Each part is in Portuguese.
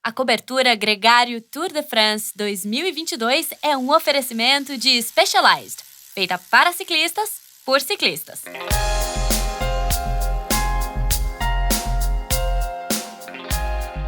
A cobertura Gregário Tour de France 2022 é um oferecimento de Specialized, feita para ciclistas, por ciclistas.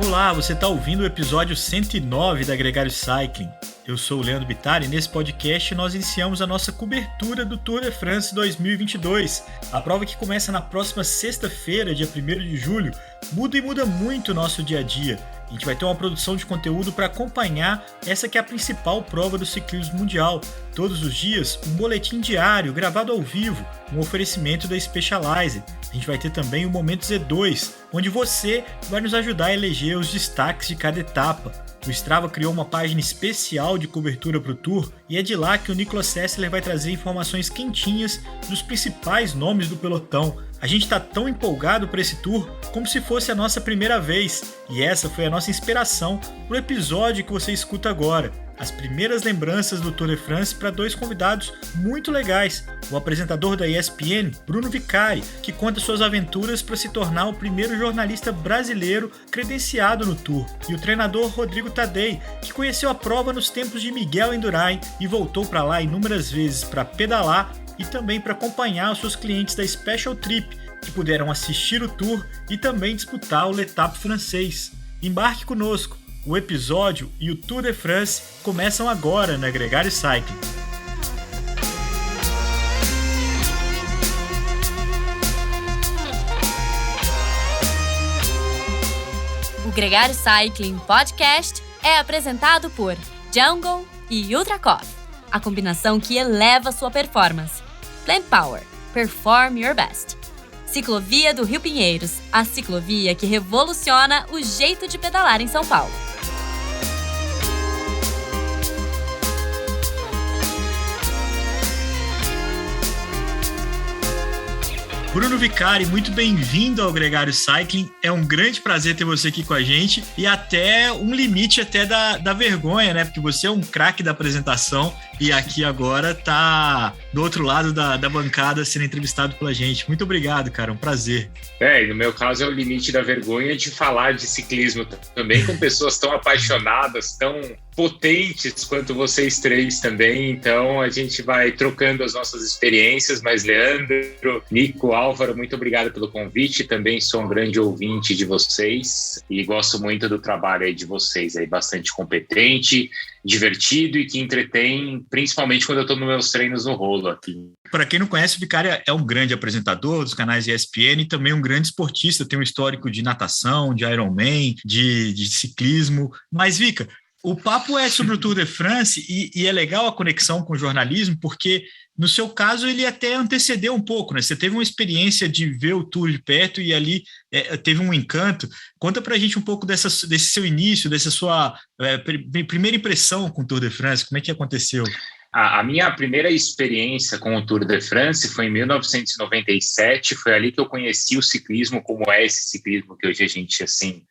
Olá, você está ouvindo o episódio 109 da Gregário Cycling. Eu sou o Leandro Bittar e nesse podcast nós iniciamos a nossa cobertura do Tour de France 2022. A prova que começa na próxima sexta-feira, dia 1º de julho, muda muito o nosso dia a dia. A gente vai ter uma produção de conteúdo para acompanhar essa que é a principal prova do ciclismo mundial. Todos os dias, um boletim diário gravado ao vivo, um oferecimento da Specialized. A gente vai ter também o Momento Z2, onde você vai nos ajudar a eleger os destaques de cada etapa. O Strava criou uma página especial de cobertura para o Tour e é de lá que o Nicolas Sessler vai trazer informações quentinhas dos principais nomes do pelotão. A gente está tão empolgado para esse Tour como se fosse a nossa primeira vez. E essa foi a nossa inspiração para o episódio que você escuta agora. As primeiras lembranças do Tour de France para dois convidados muito legais. O apresentador da ESPN, Bruno Vicari, que conta suas aventuras para se tornar o primeiro jornalista brasileiro credenciado no Tour. E o treinador Rodrigo Tadei, que conheceu a prova nos tempos de Miguel Indurain e voltou para lá inúmeras vezes para pedalar e também para acompanhar os seus clientes da Special Trip, que puderam assistir o Tour e também disputar o L'Étape francês. Embarque conosco! O episódio e o Tour de France começam agora na Gregário Cycling. O Gregário Cycling Podcast é apresentado por Jungle e Ultra Coffee, a combinação que eleva sua performance. Plant Power, perform your best. Ciclovia do Rio Pinheiros, a ciclovia que revoluciona o jeito de pedalar em São Paulo. Bruno Vicari, muito bem-vindo ao Gregário Cycling. É um grande prazer ter você aqui com a gente e até um limite até da vergonha, né? Porque você é um craque da apresentação e aqui agora tá do outro lado da bancada sendo entrevistado pela gente. Muito obrigado, cara. Um prazer. E no meu caso é o limite da vergonha de falar de ciclismo também com pessoas tão apaixonadas, tão potentes quanto vocês três também. Então a gente vai trocando as nossas experiências, mas Leandro, Nico, Álvaro, muito obrigado pelo convite. Também sou um grande ouvinte de vocês e gosto muito do trabalho aí de vocês, aí bastante competente, divertido e que entretém, principalmente quando eu estou nos meus treinos no rolo aqui. Para quem não conhece, o Vicari é um grande apresentador dos canais ESPN e também um grande esportista, tem um histórico de natação, de Ironman, de ciclismo. Mas, Vica, o papo é sobre o Tour de France e é legal a conexão com o jornalismo, porque no seu caso ele até antecedeu um pouco, né? Você teve uma experiência de ver o Tour de perto e ali teve um encanto. Conta pra gente um pouco desse seu início, dessa sua primeira impressão com o Tour de France, como é que aconteceu? A minha primeira experiência com o Tour de France foi em 1997, foi ali que eu conheci o ciclismo, como é esse ciclismo que hoje a gente assim,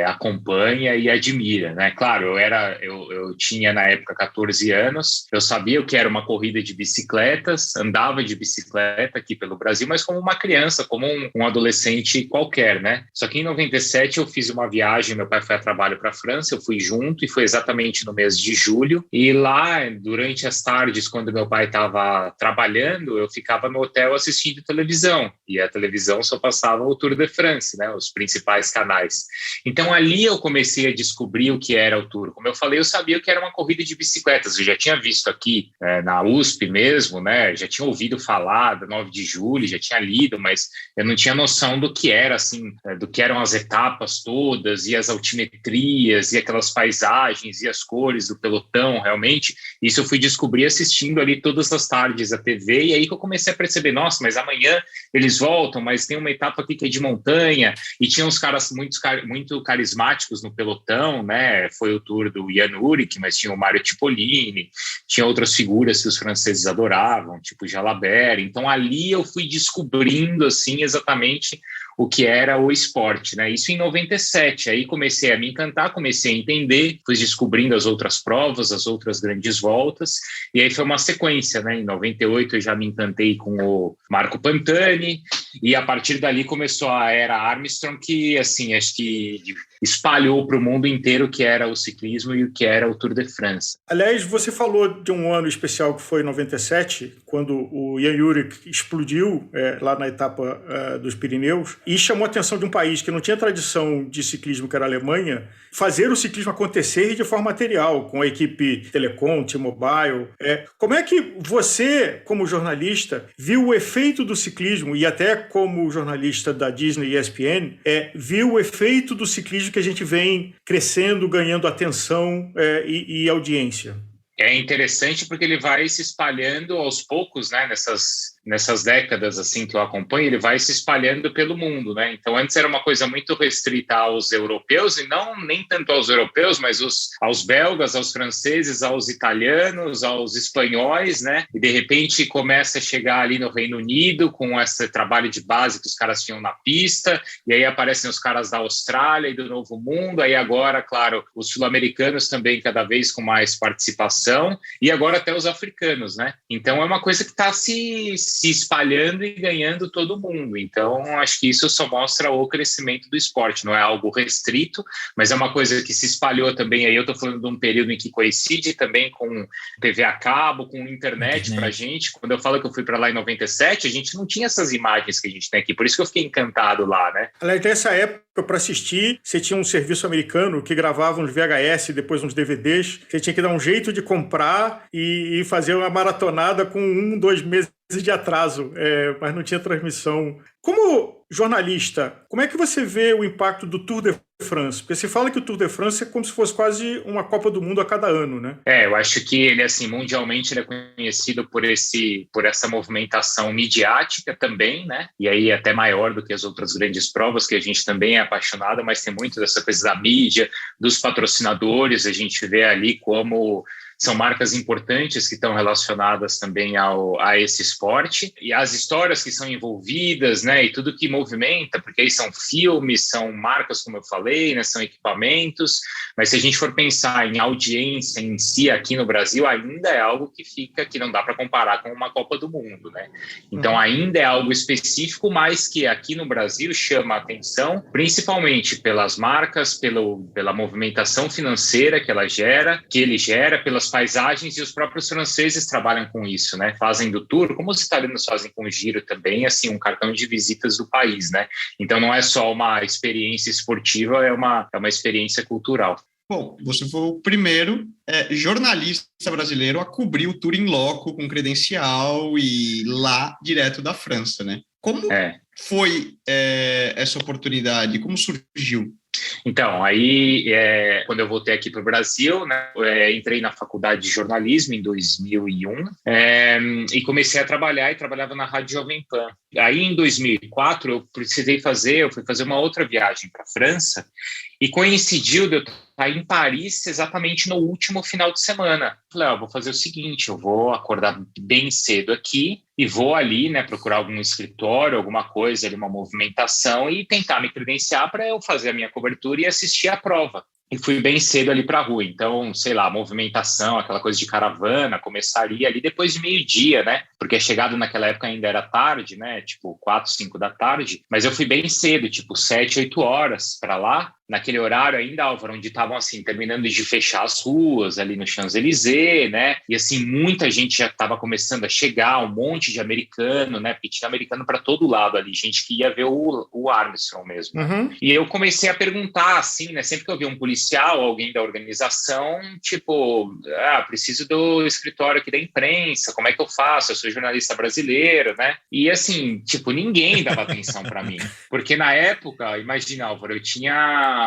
acompanha e admira, né? Claro, eu tinha na época 14 anos, eu sabia o que era uma corrida de bicicletas, andava de bicicleta aqui pelo Brasil, mas como uma criança, como um adolescente qualquer, né? Só que em 97 eu fiz uma viagem, meu pai foi a trabalho para a França, eu fui junto e foi exatamente no mês de julho, e lá, durante as tardes, quando meu pai estava trabalhando, eu ficava no hotel assistindo televisão, e a televisão só passava o Tour de France, né, os principais canais. Então ali eu comecei a descobrir o que era o Tour. Como eu falei, eu sabia que era uma corrida de bicicletas, eu já tinha visto aqui na USP mesmo, né, já tinha ouvido falar da 9 de julho, já tinha lido, mas eu não tinha noção do que era, assim, do que eram as etapas todas, e as altimetrias, e aquelas paisagens, e as cores do pelotão, realmente. Isso eu fui descobrir assistindo ali todas as tardes a TV, e aí que eu comecei a perceber, nossa, mas amanhã eles voltam, mas tem uma etapa aqui que é de montanha, e tinha uns caras muito carismáticos no pelotão, né? Foi o Tour do Jan Ullrich, mas tinha o Mario Cipollini, tinha outras figuras que os franceses adoravam, tipo Jalabert. Então ali eu fui descobrindo assim exatamente o que era o esporte, né? Isso em 97, aí comecei a me encantar, comecei a entender, fui descobrindo as outras provas, as outras grandes voltas, e aí foi uma sequência, né? Em 98 eu já me encantei com o Marco Pantani, e a partir dali começou a era Armstrong, que, assim, acho que espalhou para o mundo inteiro o que era o ciclismo e o que era o Tour de France. Aliás, você falou de um ano especial que foi em 97, quando o Jan Ullrich explodiu lá na etapa dos Pirineus, e chamou a atenção de um país que não tinha tradição de ciclismo, que era a Alemanha, fazer o ciclismo acontecer de forma material, com a equipe Telecom, T-Mobile. Como é que você, como jornalista, viu o efeito do ciclismo, e até como jornalista da Disney e ESPN, viu o efeito do ciclismo que a gente vem crescendo, ganhando atenção e audiência? É interessante porque ele vai se espalhando aos poucos, né, nessas décadas assim que eu acompanho, ele vai se espalhando pelo mundo, né? Então antes era uma coisa muito restrita aos europeus, e não nem tanto aos europeus, mas aos belgas, aos franceses, aos italianos, aos espanhóis, né? E de repente começa a chegar ali no Reino Unido com esse trabalho de base que os caras tinham na pista, e aí aparecem os caras da Austrália e do Novo Mundo, aí agora, claro, os sul-americanos também cada vez com mais participação, e agora até os africanos, né? Então é uma coisa que está se espalhando e ganhando todo mundo. Então acho que isso só mostra o crescimento do esporte. Não é algo restrito, mas é uma coisa que se espalhou também. Aí eu estou falando de um período em que coincide também com TV a cabo, com internet para a gente. Quando eu falo que eu fui para lá em 97, a gente não tinha essas imagens que a gente tem aqui. Por isso que eu fiquei encantado lá, né? Aliás, nessa época, para assistir, você tinha um serviço americano que gravava uns VHS, depois uns DVDs. Você tinha que dar um jeito de comprar e fazer uma maratonada com 2 meses de atraso, mas não tinha transmissão. Como jornalista, como é que você vê o impacto do Tour de France? Porque você fala que o Tour de France é como se fosse quase uma Copa do Mundo a cada ano, né? Eu acho que ele, assim, mundialmente ele é conhecido por essa movimentação midiática também, né? E aí até maior do que as outras grandes provas, que a gente também é apaixonado, mas tem muito dessa coisa da mídia, dos patrocinadores, a gente vê ali como são marcas importantes que estão relacionadas também a esse esporte, e as histórias que são envolvidas, né, e tudo que movimenta, porque aí são filmes, são marcas, como eu falei, né, são equipamentos, mas se a gente for pensar em audiência em si aqui no Brasil, ainda é algo que não dá para comparar com uma Copa do Mundo, né? Então ainda é algo específico, mas que aqui no Brasil chama a atenção, principalmente pelas marcas, pela movimentação financeira que ele gera, pelas paisagens, e os próprios franceses trabalham com isso, né? Fazem do Tour, como os italianos fazem com o Giro também, assim, um cartão de visitas do país, né? Então não é só uma experiência esportiva, é uma experiência cultural. Bom, você foi o primeiro jornalista brasileiro a cobrir o Tour in loco, com credencial e lá direto da França, né? Como foi essa oportunidade? Como surgiu? Então, aí, quando eu voltei aqui para o Brasil, né, entrei na faculdade de jornalismo em 2001 e comecei a trabalhar, e trabalhava na Rádio Jovem Pan. Aí, em 2004, eu fui fazer uma outra viagem para a França, e coincidiu de eu estar em Paris exatamente no último final de semana. Falei, vou fazer o seguinte, eu vou acordar bem cedo aqui e vou ali, né, procurar algum escritório, alguma coisa, ali, uma movimentação, e tentar me credenciar para eu fazer a minha cobertura e assistir a prova. E fui bem cedo ali para a rua. Então, sei lá, movimentação, aquela coisa de caravana, começaria ali depois de meio-dia, né? Porque a chegada naquela época ainda era tarde, né? Tipo, 4, 5 da tarde. Mas eu fui bem cedo, tipo, 7, 8 horas para lá. Naquele horário ainda, Álvaro, onde estavam, assim, terminando de fechar as ruas ali no Champs-Élysées, né? E, assim, muita gente já estava começando a chegar, um monte de americano, né? Porque tinha americano para todo lado ali, gente que ia ver o Armstrong mesmo. Uhum. E eu comecei a perguntar, assim, né? Sempre que eu via um policial, alguém da organização, tipo, preciso do escritório aqui da imprensa, como é que eu faço? Eu sou jornalista brasileiro, né? E, assim, tipo, ninguém dava atenção para mim. Porque na época, imagina, Álvaro, eu tinha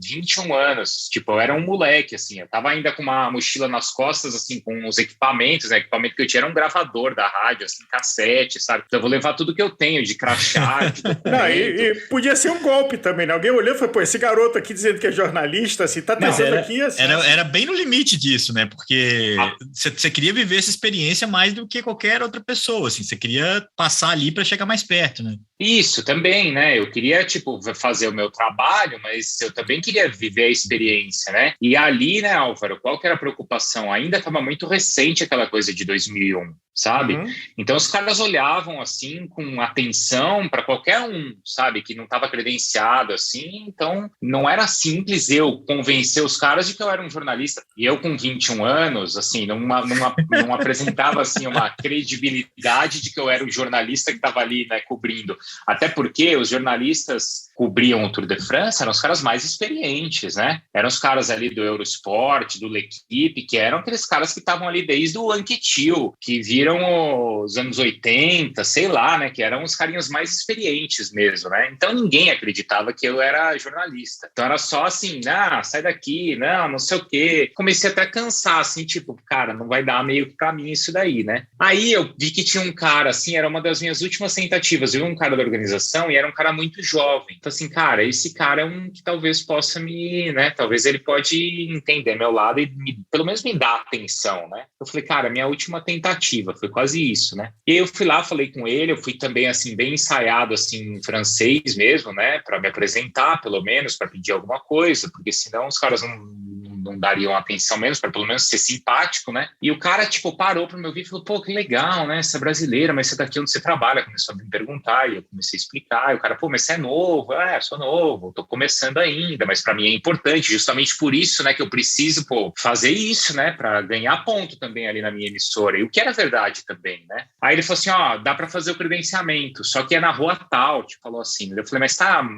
21 anos, tipo, eu era um moleque, assim, eu tava ainda com uma mochila nas costas, assim, com os equipamentos, né, equipamento que eu tinha era um gravador da rádio, assim, cassete, sabe, então eu vou levar tudo que eu tenho, de crachá, de documento. Não, e podia ser um golpe também, né, alguém olhou e falou, pô, esse garoto aqui dizendo que é jornalista, assim, tá tentando aqui, assim. Era bem no limite disso, né, porque você queria viver essa experiência mais do que qualquer outra pessoa, assim, você queria passar ali para chegar mais perto, né? Isso, também, né? Eu queria, fazer o meu trabalho, mas eu também queria viver a experiência, né? E ali, né, Álvaro, qual que era a preocupação? Ainda estava muito recente aquela coisa de 2001, sabe? Uhum. Então, os caras olhavam, assim, com atenção para qualquer um, sabe? Que não estava credenciado, assim. Então, não era simples eu convencer os caras de que eu era um jornalista. E eu, com 21 anos, assim, não apresentava, assim, uma credibilidade de que eu era um jornalista que estava ali, né, cobrindo. Até porque os jornalistas cobriam o Tour de France, eram os caras mais experientes, né? Eram os caras ali do Eurosport, do L'Equipe, que eram aqueles caras que estavam ali desde o Anquetil, que viram os anos 80, sei lá, né? Que eram os carinhos mais experientes mesmo, né? Então ninguém acreditava que eu era jornalista. Então era só assim, sai daqui, não sei o quê. Comecei até a cansar, assim, cara, não vai dar meio que pra mim isso daí, né? Aí eu vi que tinha um cara, assim, era uma das minhas últimas tentativas, eu vi um cara da organização e era um cara muito jovem. Então, assim, cara, esse cara é um que talvez possa né? Talvez ele pode entender meu lado e pelo menos me dar atenção, né? Eu falei, cara, minha última tentativa, foi quase isso, né? E eu fui lá, falei com ele, eu fui também, assim, bem ensaiado, assim, em francês mesmo, né? Para me apresentar, pelo menos, para pedir alguma coisa, porque senão os caras não dariam atenção menos, para pelo menos ser simpático, né? E o cara, parou para me ouvir e falou, pô, que legal, né? Você é brasileira, mas você tá aqui onde você trabalha? Começou a me perguntar e eu comecei a explicar. E o cara, pô, mas você é novo? Sou novo, tô começando ainda, mas para mim é importante, justamente por isso, né, que eu preciso, fazer isso, né, para ganhar ponto também ali na minha emissora. E o que era verdade também, né? Aí ele falou assim, dá para fazer o credenciamento, só que é na rua tal, falou assim. Eu falei,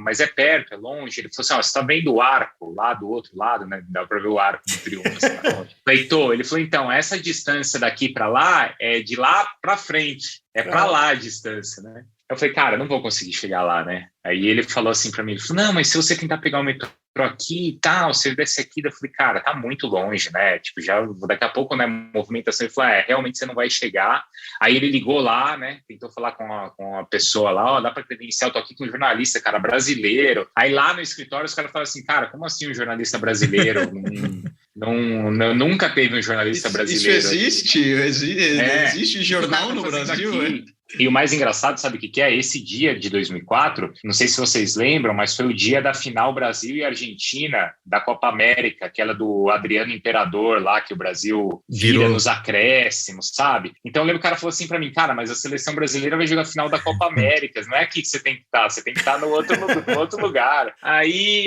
mas é perto, é longe? Ele falou assim, você tá vendo o arco lá do outro lado, né? Dá para ver o arco do triunfo. Assim, ele falou, então, essa distância daqui para lá é de lá para frente, é para lá a distância, né? Eu falei, cara, não vou conseguir chegar lá, né? Aí ele falou assim para mim, ele falou, não, mas se você tentar pegar o metrô aqui e tal, se ele desce aqui, eu falei, cara, tá muito longe, né? Já daqui a pouco, né, movimentação, ele falou, realmente você não vai chegar. Aí ele ligou lá, né, tentou falar com a pessoa lá, dá para credenciar, eu tô aqui com um jornalista, cara, brasileiro. Aí lá no escritório os caras falam assim, cara, como assim um jornalista brasileiro? Nunca teve um jornalista brasileiro. Isso existe? Existe jornal no Brasil? E o mais engraçado, sabe o que é? Esse dia de 2004, não sei se vocês lembram, mas foi o dia da final Brasil e Argentina da Copa América, aquela do Adriano Imperador lá, que o Brasil vira nos acréscimos, sabe? Então eu lembro que o cara falou assim pra mim, cara, mas a seleção brasileira vai jogar a final da Copa América, não é aqui que você tem que estar, você tem que estar no outro lugar.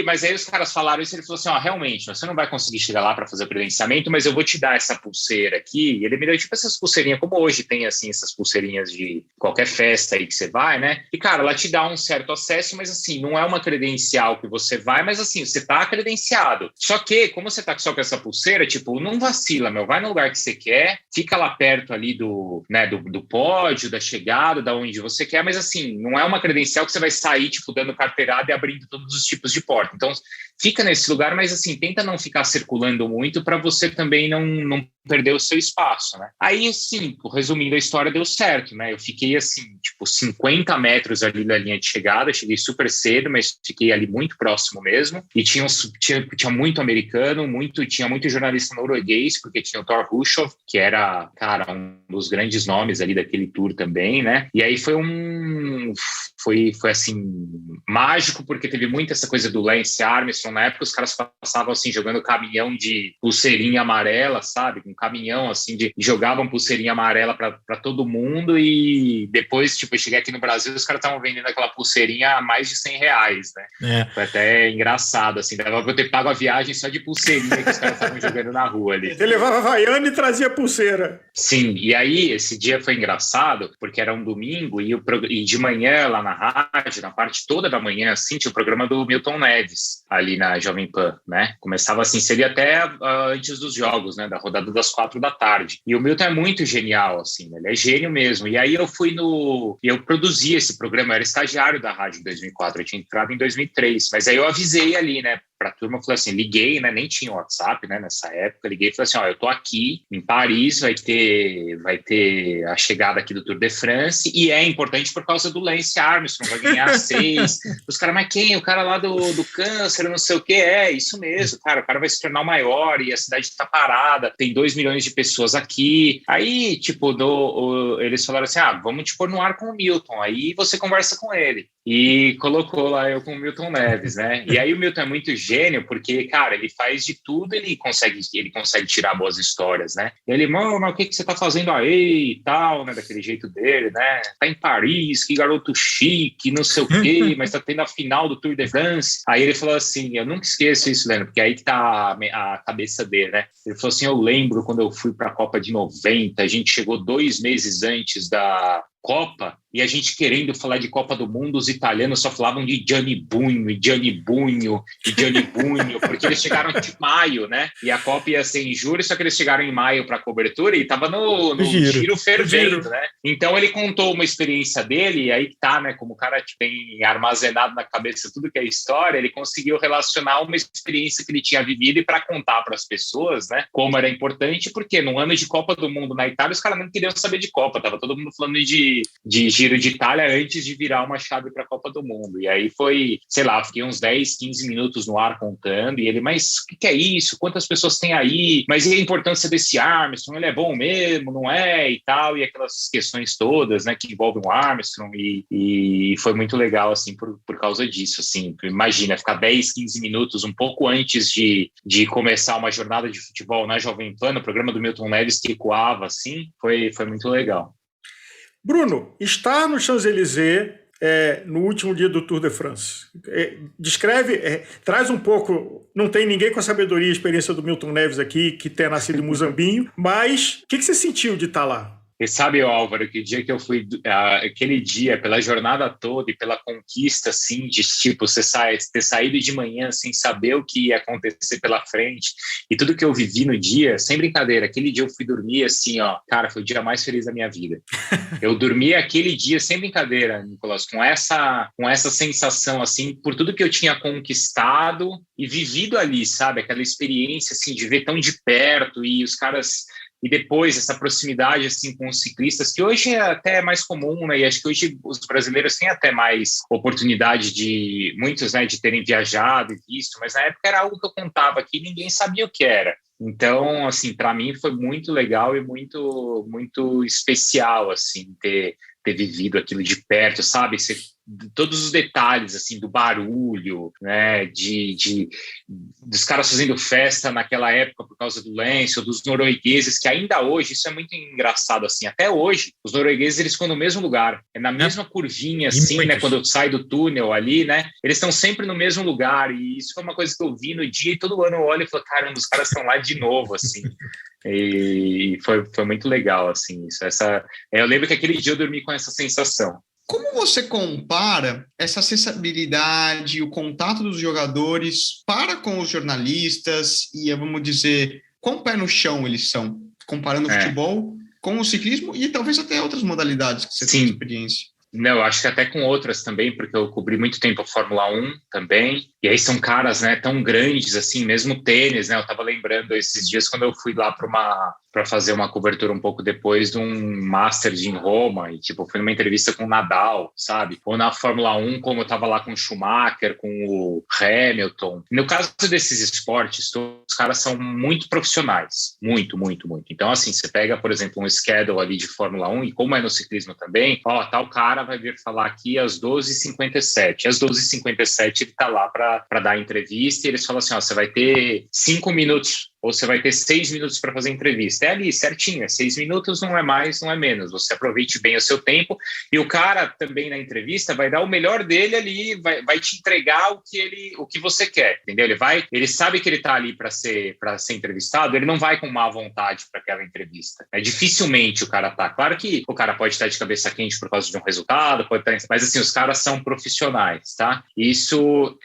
Mas aí os caras falaram isso, ele falou assim, realmente, você não vai conseguir chegar lá para fazer o credenciamento, mas eu vou te dar essa pulseira aqui. E ele me deu essas pulseirinhas, como hoje tem assim, essas pulseirinhas de qualquer festa aí que você vai, né? E, cara, ela te dá um certo acesso, mas, assim, não é uma credencial que você vai, mas, assim, você tá credenciado. Só que, como você tá só com essa pulseira, não vacila, vai no lugar que você quer, fica lá perto ali do pódio, da chegada, da onde você quer, mas, assim, não é uma credencial que você vai sair, dando carteirada e abrindo todos os tipos de porta. Então, fica nesse lugar, mas, assim, tenta não ficar circulando muito para você também não perder o seu espaço, né? Aí, assim, resumindo a história, deu certo, né? Eu fiquei, assim, 50 metros ali da linha de chegada, cheguei super cedo, mas fiquei ali muito próximo mesmo, e tinha muito americano, tinha muito jornalista norueguês, porque tinha o Thor Hushovd, que era, cara, um dos grandes nomes ali daquele tour também, né? E aí foi assim, mágico, porque teve muito essa coisa do Lance Armstrong. Na época os caras passavam assim, jogando caminhão de pulseirinha amarela, sabe? Um caminhão assim, jogavam pulseirinha amarela para todo mundo. E depois, eu cheguei aqui no Brasil, os caras estavam vendendo aquela pulseirinha a mais de R$100, né? Foi até engraçado, assim, dava pra eu ter pago a viagem só de pulseirinha que os caras estavam jogando na rua ali. Ele levava a Havaiana e trazia pulseira. Sim, e aí esse dia foi engraçado, porque era um domingo e de manhã lá na rádio, na parte toda da manhã, assim, tinha o programa do Milton Neves, ali na Jovem Pan, né? Começava assim, seria até antes dos jogos, né? Da rodada das 4 da tarde. E o Milton é muito genial, assim, ele é gênio mesmo. E aí eu produzi esse programa, eu era estagiário da rádio em 2004, eu tinha entrado em 2003, mas aí eu avisei ali, né? a turma, falei assim, liguei, né, nem tinha WhatsApp, né, nessa época, liguei e falei assim, ó, eu tô aqui em Paris, vai ter a chegada aqui do Tour de France, e é importante por causa do Lance Armstrong, vai ganhar 6. Os caras, mas quem? O cara lá do câncer, não sei o que, isso mesmo, cara, o cara vai se tornar o maior, e a cidade tá parada, tem 2 milhões de pessoas aqui. Aí, tipo, eles falaram assim, vamos te pôr no ar com o Milton, aí você conversa com ele. E colocou lá eu com o Milton Neves, né? E aí o Milton é muito gênio, porque, cara, ele faz de tudo, ele consegue tirar boas histórias, né? E ele, mano, mas o que você tá fazendo aí e tal, né? Daquele jeito dele, né? Tá em Paris, que garoto chique, não sei o quê, mas tá tendo a final do Tour de France. Aí ele falou assim, eu nunca esqueço isso, Leandro, porque aí que tá a cabeça dele, né? Ele falou assim, eu lembro quando eu fui pra Copa de 90, a gente chegou 2 meses antes da Copa, e a gente querendo falar de Copa do Mundo, os italianos só falavam de Gianni Bugno, porque eles chegaram de maio, né? E a Copa ia ser em julho, só que eles chegaram em maio para a cobertura e tava no giro fervendo, né? Então ele contou uma experiência dele, e aí tá, né? Como o cara tem armazenado na cabeça tudo que é história, ele conseguiu relacionar uma experiência que ele tinha vivido e para contar para as pessoas, né? Como era importante, porque no ano de Copa do Mundo na Itália, os caras não queriam saber de Copa, tava todo mundo falando de Giro de Itália antes de virar uma chave para a Copa do Mundo. E aí foi, sei lá, fiquei uns 10, 15 minutos no ar contando, e ele, mas o que é isso? Quantas pessoas tem aí? Mas e a importância desse Armstrong? Ele é bom mesmo, não é? E tal, e aquelas questões todas, né, que envolvem o Armstrong, e foi muito legal, assim, por causa disso, assim. Imagina, ficar 10, 15 minutos, um pouco antes de começar uma jornada de futebol na Jovem Pan, no programa do Milton Neves, que ecoava, assim, foi muito legal. Bruno, estar no Champs-Élysées no último dia do Tour de France. Traz um pouco, não tem ninguém com a sabedoria e experiência do Milton Neves aqui, que tenha nascido em Muzambinho, mas o que você sentiu de estar lá? E sabe, Álvaro, que o dia que eu fui, aquele dia, pela jornada toda e pela conquista, assim, de tipo, ter saído de manhã sem saber o que ia acontecer pela frente, e tudo que eu vivi no dia, sem brincadeira, aquele dia eu fui dormir assim, ó, cara, foi o dia mais feliz da minha vida. Eu dormi aquele dia, sem brincadeira, Nicolas, com essa sensação, assim, por tudo que eu tinha conquistado e vivido ali, sabe, aquela experiência, assim, de ver tão de perto, e os caras... E depois essa proximidade assim com os ciclistas, que hoje é até mais comum, né? E acho que hoje os brasileiros têm até mais oportunidade de, muitos, né, de terem viajado e visto, mas na época era algo que eu contava aqui e ninguém sabia o que era. Então, assim, para mim foi muito legal e muito, muito especial, assim, ter vivido aquilo de perto, sabe? Todos os detalhes, assim, do barulho, né, dos caras fazendo festa naquela época por causa do Lance, ou dos noruegueses, que ainda hoje, isso é muito engraçado, assim, até hoje, os noruegueses, eles ficam no mesmo lugar, na mesma curvinha, assim, né, quando sai do túnel ali, né, eles estão sempre no mesmo lugar, e isso foi uma coisa que eu vi no dia, e todo ano eu olho e falo, caramba, os caras estão lá de novo, assim, e foi muito legal, assim, isso, eu lembro que aquele dia eu dormi com essa sensação. Como você compara essa acessibilidade, o contato dos jogadores para com os jornalistas e, vamos dizer, quão pé no chão eles são, comparando o futebol com o ciclismo e talvez até outras modalidades que você tem experiência? Não, eu acho que até com outras também, porque eu cobri muito tempo a Fórmula 1 também, e aí são caras, né, tão grandes assim, mesmo tênis, né, eu tava lembrando esses dias quando eu fui lá para fazer uma cobertura um pouco depois de um Masters em Roma, e tipo, fui numa entrevista com o Nadal, sabe, ou na Fórmula 1, como eu tava lá com o Schumacher, com o Hamilton. No caso desses esportes, os caras são muito profissionais, muito, muito, muito. Então, assim, você pega, por exemplo, um schedule ali de Fórmula 1, e como é no ciclismo também, ó, tal cara vai vir falar aqui às 12h57. Às 12h57 ele tá lá para dar a entrevista, e eles falam assim, ó, você vai ter 5 minutos ou você vai ter 6 minutos para fazer a entrevista. É ali, certinho, 6 minutos, não é mais, não é menos. Você aproveite bem o seu tempo, e o cara também na entrevista vai dar o melhor dele ali, vai te entregar o que você quer, entendeu? Ele sabe que ele está ali para ser entrevistado, ele não vai com má vontade para aquela entrevista. Dificilmente o cara tá. Claro que o cara pode estar de cabeça quente por causa de um resultado, mas assim, os caras são profissionais, tá? Isso,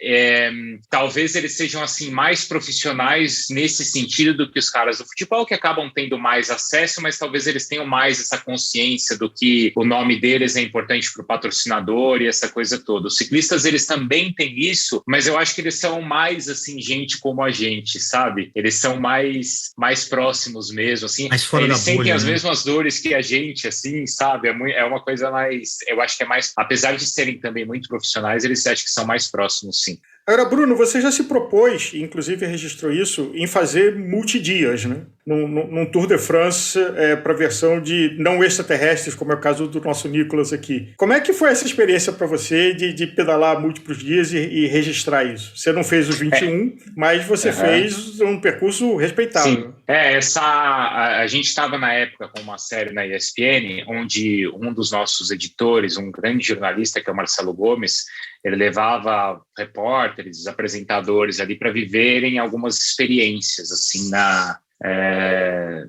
talvez eles sejam assim mais profissionais nesse sentido, sentido do que os caras do futebol, que acabam tendo mais acesso, mas talvez eles tenham mais essa consciência do que o nome deles é importante para o patrocinador e essa coisa toda. Os ciclistas, eles também têm isso, mas eu acho que eles são mais, assim, gente como a gente, sabe? Eles são mais próximos mesmo, assim. Mais fora eles da sentem bolha, as né? mesmas dores que a gente, assim, sabe? É uma coisa mais... Eu acho que é mais... Apesar de serem também muito profissionais, eles acham que são mais próximos, sim. Agora, Bruno, você já se propôs, inclusive registrou isso, em fazer multidias, né? Num Tour de France para a versão de não extraterrestres, como é o caso do nosso Nicolas aqui. Como é que foi essa experiência para você de pedalar múltiplos dias e registrar isso? Você não fez os 21, mas você fez um percurso respeitável. Sim. A gente estava na época com uma série na ESPN, onde um dos nossos editores, um grande jornalista, que é o Marcelo Gomes, ele levava repórteres, apresentadores ali para viverem algumas experiências assim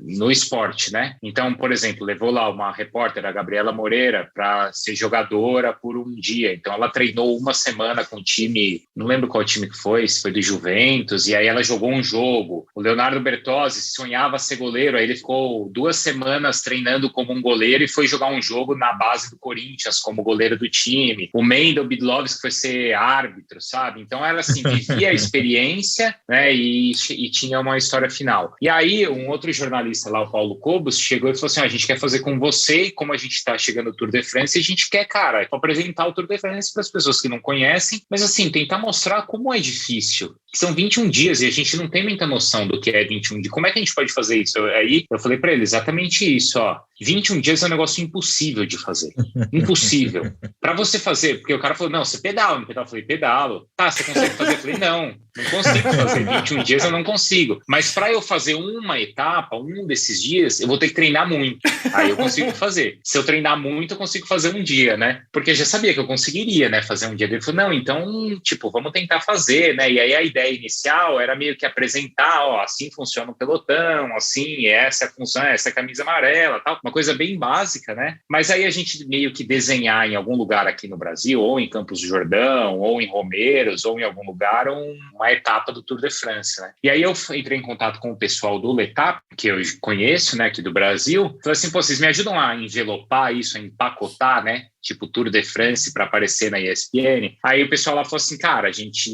no esporte, né? Então, por exemplo, levou lá uma repórter, a Gabriela Moreira, para ser jogadora por um dia. Então, ela treinou uma semana com o time, não lembro qual time que foi, se foi do Juventus, e aí ela jogou um jogo. O Leonardo Bertozzi sonhava ser goleiro, aí ele ficou 2 semanas treinando como um goleiro e foi jogar um jogo na base do Corinthians como goleiro do time. O Mendel Bidlovski foi ser árbitro, sabe? Então, ela, assim, vivia a experiência, né? E tinha uma história final. E aí, um outro jornalista lá, o Paulo Cobos, chegou e falou assim, a gente quer fazer com você, e como a gente está chegando no Tour de France, a gente quer, cara, apresentar o Tour de France para as pessoas que não conhecem, mas assim, tentar mostrar como é difícil. São 21 dias e a gente não tem muita noção do que é 21 dias. Como é que a gente pode fazer isso? Aí eu falei para ele exatamente isso, ó. 21 dias é um negócio impossível de fazer. Impossível. Para você fazer, porque o cara falou, não, você pedala, não pedala? Eu falei, pedalo. Tá, você consegue fazer? Eu falei, não consigo fazer. 21 dias eu não consigo. Mas para eu fazer uma etapa, um desses dias, eu vou ter que treinar muito. Aí eu consigo fazer. Se eu treinar muito, eu consigo fazer um dia, né? Porque eu já sabia que eu conseguiria, né, fazer um dia. Ele falou, não, então, tipo, vamos tentar fazer, né? E aí a ideia inicial era meio que apresentar, ó, assim funciona o pelotão, assim, essa é a função, essa é a camisa amarela, tal. Uma coisa bem básica, né? Mas aí a gente meio que desenhar em algum lugar aqui no Brasil, ou em Campos do Jordão, ou em Romeiros, ou em algum lugar, uma etapa do Tour de France, né? E aí eu entrei em contato com o pessoal do Letap, que eu conheço, né, aqui do Brasil. Falei assim, pô, vocês me ajudam a envelopar isso, a empacotar, né? Tipo Tour de France para aparecer na ESPN. Aí o pessoal lá falou assim, cara, a gente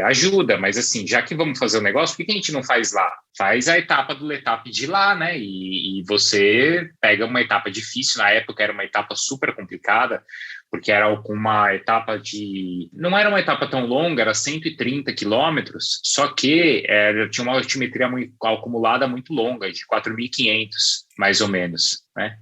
ajuda, mas assim, já que vamos fazer o negócio, por que a gente não faz lá? Faz a etapa do Letap de lá, né? E você pega uma etapa difícil, na época era uma etapa super complicada, porque era uma etapa não era uma etapa tão longa, era 130 quilômetros, só que tinha uma altimetria acumulada muito longa, de 4.500, mais ou menos, né?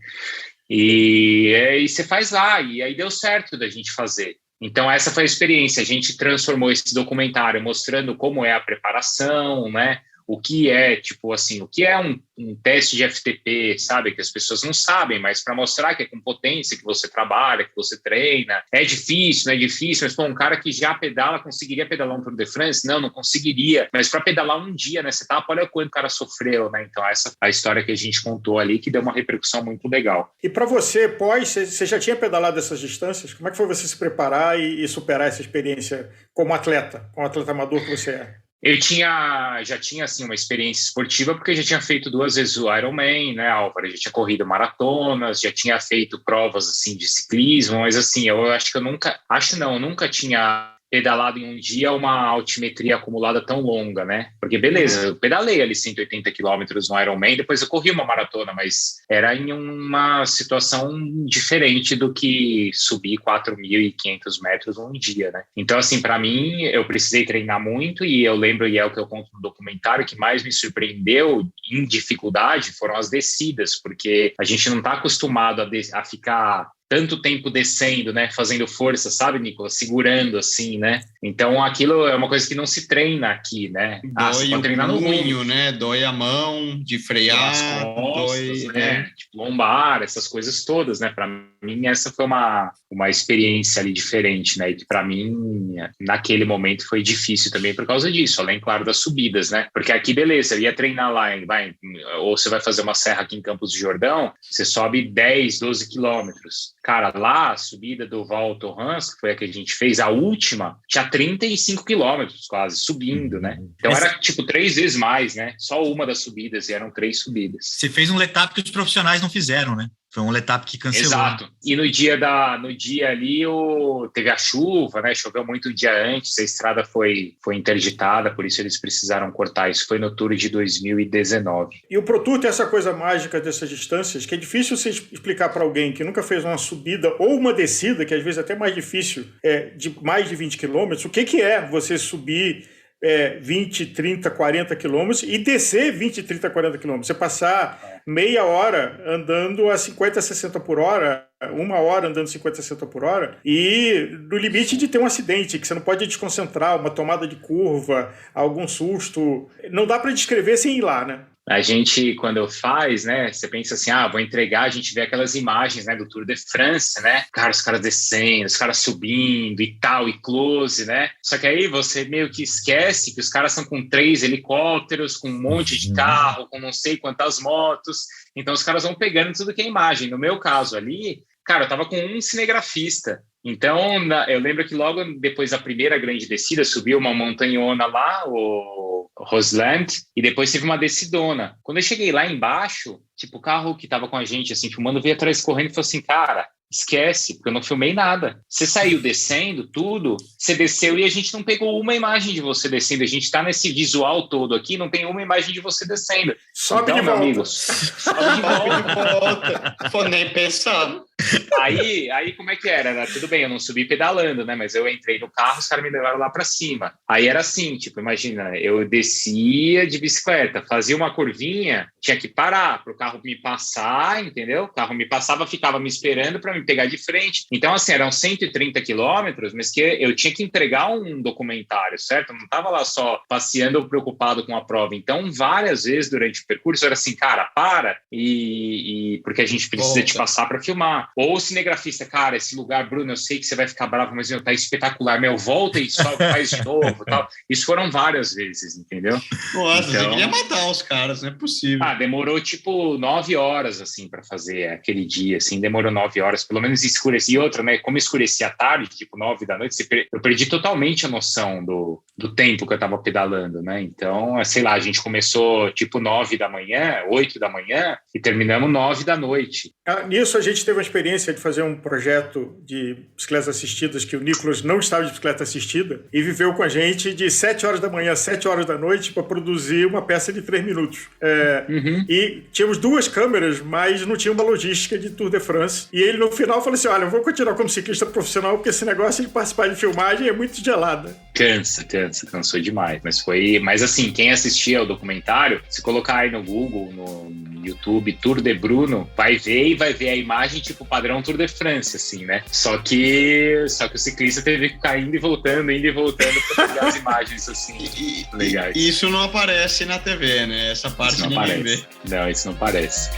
E você faz lá, e aí deu certo da gente fazer. Então, essa foi a experiência. A gente transformou esse documentário mostrando como é a preparação, né? O que é, tipo assim, o que é um teste de FTP, sabe? Que as pessoas não sabem, mas para mostrar que é com potência que você trabalha, que você treina. É difícil, não é difícil, mas pô, um cara que já pedala, conseguiria pedalar um Tour de France? Não conseguiria. Mas para pedalar um dia nessa etapa, olha quanto o cara sofreu, né? Então, essa é a história que a gente contou ali, que deu uma repercussão muito legal. E para você, você já tinha pedalado essas distâncias? Como é que foi você se preparar e superar essa experiência como atleta amador que você é? Eu já tinha assim, uma experiência esportiva, porque eu já tinha feito 2 vezes o Ironman, né, Álvaro? Eu já tinha corrido maratonas, já tinha feito provas assim, de ciclismo, mas assim, eu acho que eu nunca tinha pedalado em um dia uma altimetria acumulada tão longa, né? Porque beleza, eu pedalei ali 180 quilômetros no Ironman, depois eu corri uma maratona, mas era em uma situação diferente do que subir 4.500 metros num dia, né? Então, assim, para mim, eu precisei treinar muito, e eu lembro, e é o que eu conto no documentário, que mais me surpreendeu em dificuldade foram as descidas, porque a gente não está acostumado a ficar tanto tempo descendo, né, fazendo força, sabe, Nicolas? Segurando, assim, né? Então, aquilo é uma coisa que não se treina aqui, né? Dói o punho, né? Dói a mão de frear. As costas, né? Tipo, lombar, essas coisas todas, né? Para mim, essa foi uma experiência ali diferente, né? E que para mim, naquele momento, foi difícil também por causa disso, além, claro, das subidas, né? Porque aqui, beleza, eu ia treinar lá, ou você vai fazer uma serra aqui em Campos do Jordão, você sobe 10, 12 quilômetros. Cara, lá a subida do Val Thorens, que foi a que a gente fez, a última, tinha 35 quilômetros quase, subindo, né? Então era tipo 3 vezes mais, né? Só uma das subidas, e eram 3 subidas. Você fez um letap que os profissionais não fizeram, né? Foi um letap que cancelou. Exato. E no dia ali teve a chuva, né? Choveu muito o dia antes, a estrada foi interditada, por isso eles precisaram cortar. Isso foi no Tour de 2019. E o Pro Tour tem essa coisa mágica dessas distâncias, que é difícil você explicar para alguém que nunca fez uma subida ou uma descida, que às vezes é até mais difícil, de mais de 20 quilômetros, o que é você subir 20, 30, 40 quilômetros e descer 20, 30, 40 quilômetros. Você passar meia hora andando a 50, 60 por hora, 1 hora andando 50, 60 por hora, e no limite de ter um acidente, que você não pode desconcentrar, uma tomada de curva, algum susto. Não dá para descrever sem ir lá, né? A gente, quando faz, né, você pensa assim, vou entregar, a gente vê aquelas imagens, né, do Tour de France, né, os caras descendo, os caras subindo e tal, e close, né, só que aí você meio que esquece que os caras são com 3 helicópteros, com um monte de carro, com não sei quantas motos, então os caras vão pegando tudo que é imagem. No meu caso ali, cara, eu tava com um cinegrafista. Então, eu lembro que logo depois da primeira grande descida, subiu uma montanhona lá, o Rosland, e depois teve uma descidona. Quando eu cheguei lá embaixo, tipo, o carro que tava com a gente, assim, filmando, veio atrás correndo e falou assim, cara, esquece, porque eu não filmei nada. Você saiu descendo tudo, você desceu e a gente não pegou uma imagem de você descendo. A gente tá nesse visual todo aqui, não tem uma imagem de você descendo. Sobe então, de meu volta. amigo, sobe de volta. Vou nem pensar. Aí como é que era? Tudo bem, eu não subi pedalando, né? Mas eu entrei no carro, os caras me levaram lá pra cima. Aí era assim, tipo, imagina, eu descia de bicicleta, fazia uma curvinha, tinha que parar pro carro me passar, entendeu? O carro me passava, ficava me esperando pra me pegar de frente. Então, assim, eram 130 quilômetros, mas que eu tinha que entregar um documentário, certo? Eu não tava lá só passeando ou preocupado com a prova. Então, várias vezes durante o percurso, era assim, cara, para, porque a gente precisa te passar pra filmar. Ou o cinegrafista, cara, esse lugar, Bruno, eu sei que você vai ficar bravo, mas tá espetacular, volta e só faz de novo, tal. Isso foram várias vezes, entendeu? Nossa, você queria matar os caras, não é possível. Demorou tipo 9 horas, assim, para fazer aquele dia, assim, demorou 9 horas, pelo menos escurecia. E outra, né, como escurecia à tarde, tipo 9 da noite, eu perdi totalmente a noção do tempo que eu tava pedalando, né? Então, sei lá, a gente começou tipo 9 da manhã, 8 da manhã, e terminamos 9 da noite. Nisso a gente teve a experiência de fazer um projeto de bicicletas assistidas, que o Nicolas não estava de bicicleta assistida, e viveu com a gente de 7 horas da manhã a 7 horas da noite para produzir uma peça de 3 minutos. E tínhamos 2 câmeras, mas não tinha uma logística de Tour de France. E ele, no final, falou assim, olha, eu vou continuar como ciclista profissional, porque esse negócio de participar de filmagem é muito gelada. Cansou demais. Mas assim, quem assistia ao documentário, se colocar aí no Google, no YouTube, Tour de Bruno, vai ver a imagem tipo padrão Tour de France, assim, né? Só que o ciclista teve que ficar indo e voltando para pegar as imagens, assim, legais. Isso não aparece na TV, né? Essa parte ninguém vê. Não, isso não aparece.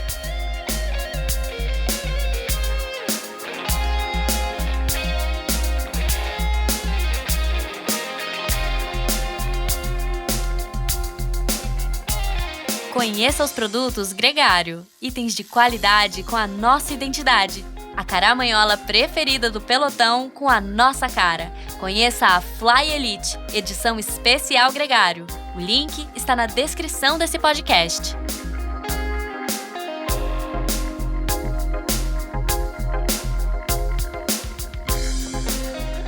Conheça os produtos Gregário, itens de qualidade com a nossa identidade. A caramanhola preferida do pelotão com a nossa cara. Conheça a Fly Elite, edição especial Gregário. O link está na descrição desse podcast.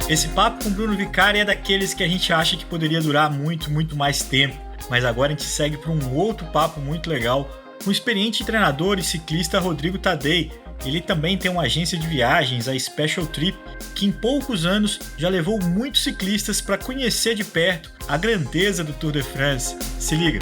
Esse papo com o Bruno Vicari é daqueles que a gente acha que poderia durar muito, muito mais tempo. Mas agora a gente segue para um outro papo muito legal com o experiente treinador e ciclista Rodrigo Tadei. Ele também tem uma agência de viagens, a Special Trip, que em poucos anos já levou muitos ciclistas para conhecer de perto a grandeza do Tour de France. Se liga!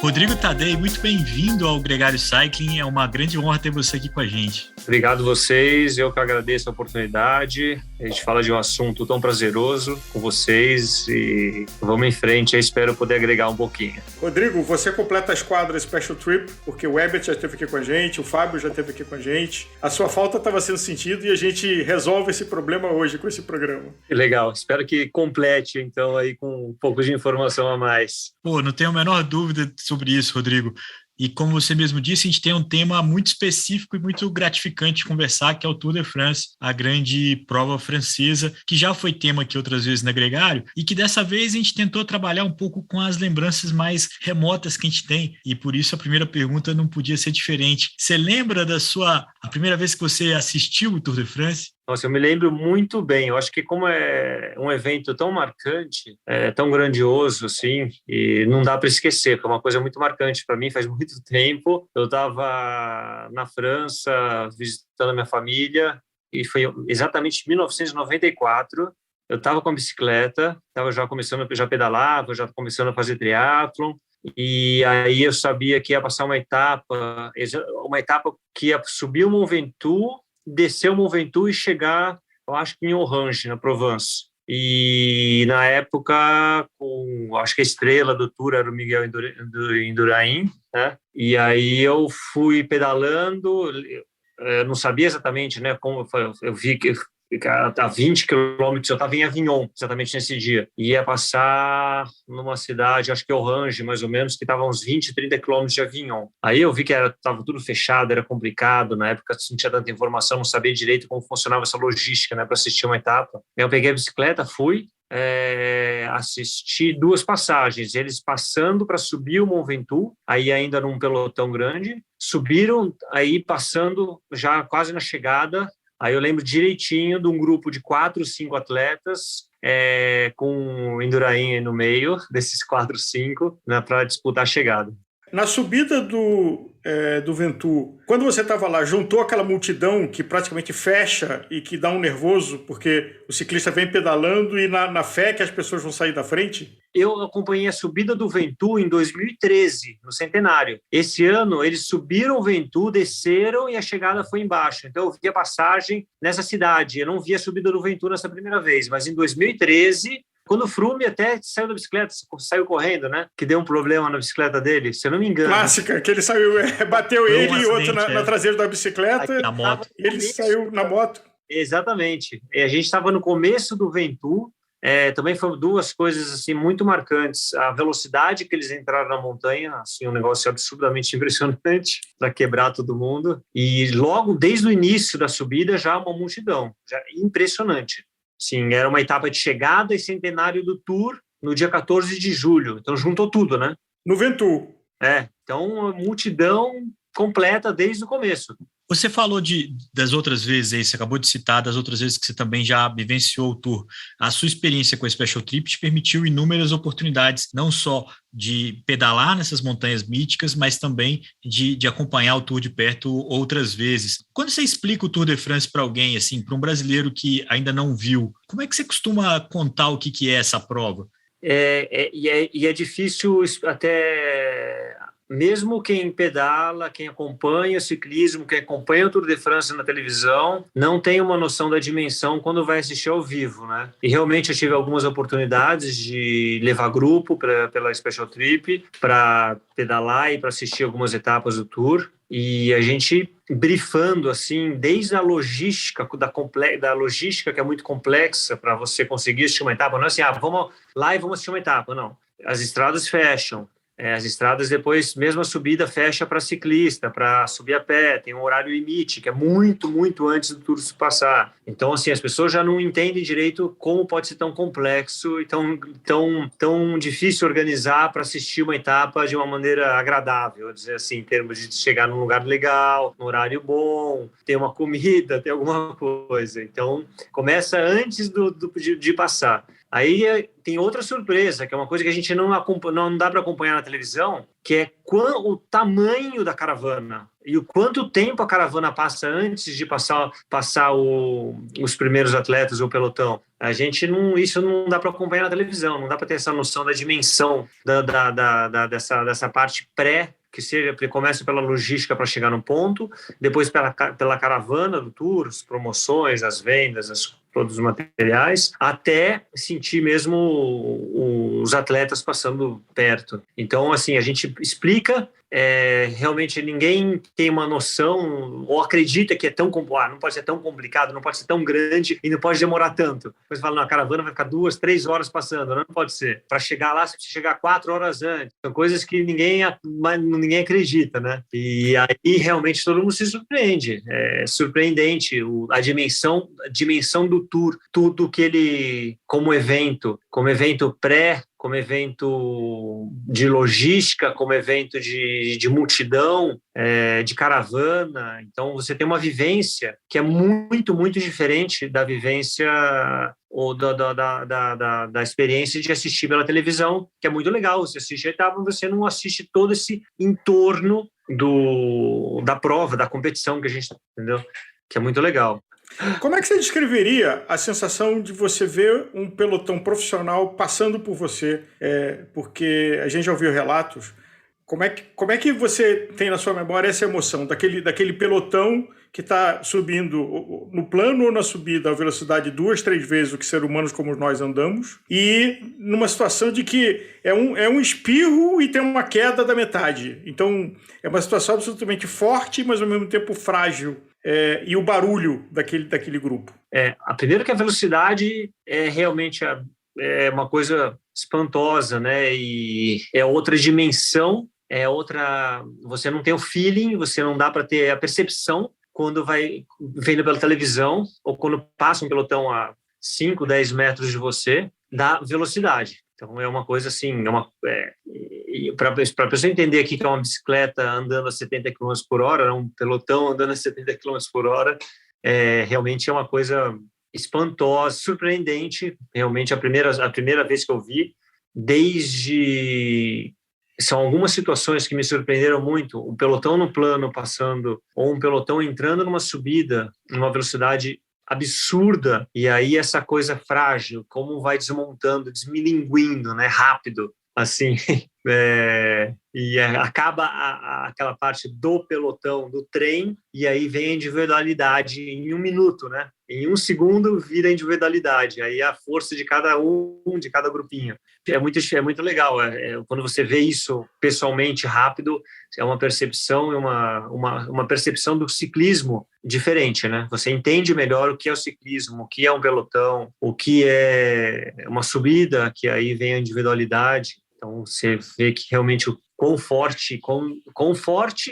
Rodrigo Tadei, muito bem-vindo ao Gregário Cycling. É uma grande honra ter você aqui com a gente. Obrigado vocês, eu que agradeço a oportunidade. A gente fala de um assunto tão prazeroso com vocês e vamos em frente. Eu espero poder agregar um pouquinho. Rodrigo, você completa a esquadra Special Trip, porque o Herbert já esteve aqui com a gente, o Fábio já esteve aqui com a gente. A sua falta estava sendo sentida e a gente resolve esse problema hoje com esse programa. Legal, espero que complete então aí com um pouco de informação a mais. Não tenho a menor dúvida sobre isso, Rodrigo. E como você mesmo disse, a gente tem um tema muito específico e muito gratificante de conversar, que é o Tour de France, a grande prova francesa, que já foi tema aqui outras vezes na Gregário, e que dessa vez a gente tentou trabalhar um pouco com as lembranças mais remotas que a gente tem, e por isso a primeira pergunta não podia ser diferente. Você lembra a primeira vez que você assistiu o Tour de France? Nossa, eu me lembro muito bem. Eu acho que como é um evento tão marcante, tão grandioso, assim, e não dá para esquecer, porque é uma coisa muito marcante para mim, faz muito tempo. Eu estava na França visitando a minha família e foi exatamente em 1994. Eu estava com a bicicleta, já pedalava, já começando a fazer triatlon, e aí eu sabia que ia passar uma etapa que ia subir o Mont Ventoux, descer o Mont Ventoux e chegar, eu acho que em Orange, na Provence. E na época, acho que a estrela do Tour era o Miguel Indurain, né? E aí eu fui pedalando, eu não sabia exatamente, né, como eu vi que a 20 quilômetros, eu estava em Avignon, exatamente nesse dia. Ia passar numa cidade, acho que Orange, mais ou menos, que estava a uns 20, 30 quilômetros de Avignon. Aí eu vi que estava tudo fechado, era complicado, na época não tinha tanta informação, não sabia direito como funcionava essa logística, né, para assistir uma etapa. Eu peguei a bicicleta, fui, assisti 2 passagens, eles passando para subir o Mont Ventoux, aí ainda num pelotão grande, subiram, aí passando já quase na chegada. Aí eu lembro direitinho de um grupo de 4, 5 atletas, com o Indurain no meio desses 4, 5, né, para disputar a chegada. Na subida do Ventoux, quando você estava lá, juntou aquela multidão que praticamente fecha e que dá um nervoso, porque o ciclista vem pedalando e na fé que as pessoas vão sair da frente? Eu acompanhei a subida do Ventoux em 2013, no centenário. Esse ano, eles subiram o Ventoux, desceram e a chegada foi embaixo. Então, eu vi a passagem nessa cidade. Eu não vi a subida do Ventoux nessa primeira vez, mas em 2013... Quando o Froome até saiu da bicicleta, saiu correndo, né? Que deu um problema na bicicleta dele, se eu não me engano. Clássica, que ele saiu, bateu ele e outro na traseira da bicicleta. Na moto. E ele saiu na moto. Exatamente. E a gente estava no começo do Ventoux. Também foram 2 coisas assim muito marcantes. A velocidade que eles entraram na montanha, assim, um negócio absurdamente impressionante para quebrar todo mundo. E logo, desde o início da subida, já uma multidão. Já impressionante. Sim, era uma etapa de chegada e centenário do Tour no dia 14 de julho. Então, juntou tudo, né? No Ventoux. Então, uma multidão completa desde o começo. Você falou das outras vezes aí, você acabou de citar das outras vezes que você também já vivenciou o Tour. A sua experiência com a Special Trip te permitiu inúmeras oportunidades, não só de pedalar nessas montanhas míticas, mas também de acompanhar o Tour de perto outras vezes. Quando você explica o Tour de France para alguém, assim, para um brasileiro que ainda não viu, como é que você costuma contar o que é essa prova? E é difícil até... Mesmo quem pedala, quem acompanha o ciclismo, quem acompanha o Tour de France na televisão, não tem uma noção da dimensão quando vai assistir ao vivo, né? E realmente eu tive algumas oportunidades de levar grupo pela Special Trip para pedalar e para assistir algumas etapas do Tour. E a gente brifando, assim, desde a logística, da logística que é muito complexa para você conseguir assistir uma etapa. Não é assim, vamos lá e vamos assistir uma etapa, não. As estradas fecham. As estradas depois, mesmo a subida, fecha para ciclista, para subir a pé, tem um horário limite, que é muito, muito antes do Tour se passar. Então, assim, as pessoas já não entendem direito como pode ser tão complexo e tão difícil organizar para assistir uma etapa de uma maneira agradável, dizer assim, em termos de chegar num lugar legal, num horário bom, ter uma comida, ter alguma coisa. Então, começa antes de passar. Aí tem outra surpresa, que é uma coisa que a gente não dá para acompanhar na televisão, que é o tamanho da caravana. E o quanto tempo a caravana passa antes de passar os primeiros atletas ou pelotão. Isso não dá para acompanhar na televisão, não dá para ter essa noção da dimensão dessa parte que começa pela logística para chegar no ponto, depois pela caravana do tour, as promoções, as vendas, todos os materiais, até sentir mesmo os atletas passando perto. Então, assim, a gente explica, realmente ninguém tem uma noção ou acredita que é tão complicado, não pode ser tão complicado, não pode ser tão grande e não pode demorar tanto. Depois fala, não, a caravana vai ficar 2, 3 horas passando, não pode ser. Para chegar lá, você precisa chegar 4 horas antes. São coisas que ninguém acredita, né? E aí realmente todo mundo se surpreende. É surpreendente a dimensão do tour, tudo que ele, como evento pré, como evento de logística, como evento de multidão, de caravana. Então, você tem uma vivência que é muito, muito diferente da vivência ou da experiência de assistir pela televisão, que é muito legal. Você assiste a etapa, você não assiste todo esse entorno da prova, da competição que a gente, entendeu? Que é muito legal. Como é que você descreveria a sensação de você ver um pelotão profissional passando por você? Porque a gente já ouviu relatos. Como é que você tem na sua memória essa emoção daquele pelotão que está subindo no plano ou na subida a velocidade 2, 3 vezes o que seres humanos como nós andamos, e numa situação de que é um espirro e tem uma queda da metade. Então, é uma situação absolutamente forte, mas ao mesmo tempo frágil. E o barulho daquele grupo. Primeiro que a velocidade é realmente uma coisa espantosa, né? E é outra dimensão, você não tem o feeling, você não dá para ter a percepção quando vai vendo pela televisão ou quando passa um pelotão a 5, 10 metros de você, da velocidade. Então, é uma coisa assim, para a pessoa entender aqui que é uma bicicleta andando a 70 km por hora, um pelotão andando a 70 km por hora, realmente é uma coisa espantosa, surpreendente. Realmente, a primeira vez que eu vi, são algumas situações que me surpreenderam muito. Um pelotão no plano passando, ou um pelotão entrando numa subida, numa velocidade absurda, e aí essa coisa frágil, como vai desmontando, desmilinguindo, né, rápido, assim, e acaba aquela parte do pelotão, do trem, e aí vem a individualidade em 1 minuto, né? Em 1 segundo vira a individualidade, aí a força de cada grupinho. É muito legal, quando você vê isso pessoalmente, rápido, é uma percepção, uma percepção do ciclismo diferente, né? Você entende melhor o que é o ciclismo, o que é um pelotão, o que é uma subida, que aí vem a individualidade. Então, você vê que realmente o quão forte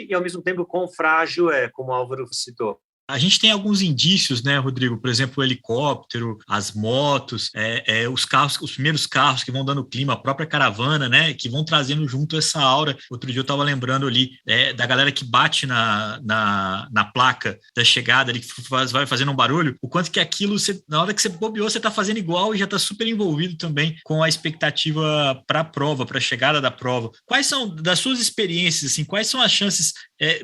e, ao mesmo tempo, quão frágil como o Álvaro citou. A gente tem alguns indícios, né, Rodrigo? Por exemplo, o helicóptero, as motos, os carros, os primeiros carros que vão dando clima, a própria caravana, né, que vão trazendo junto essa aura. Outro dia eu estava lembrando ali da galera que bate na placa da chegada, ali, que vai fazendo um barulho, o quanto que aquilo, na hora que você bobeou, você está fazendo igual e já está super envolvido também com a expectativa para a prova, para a chegada da prova. Quais são, das suas experiências, assim, quais são as chances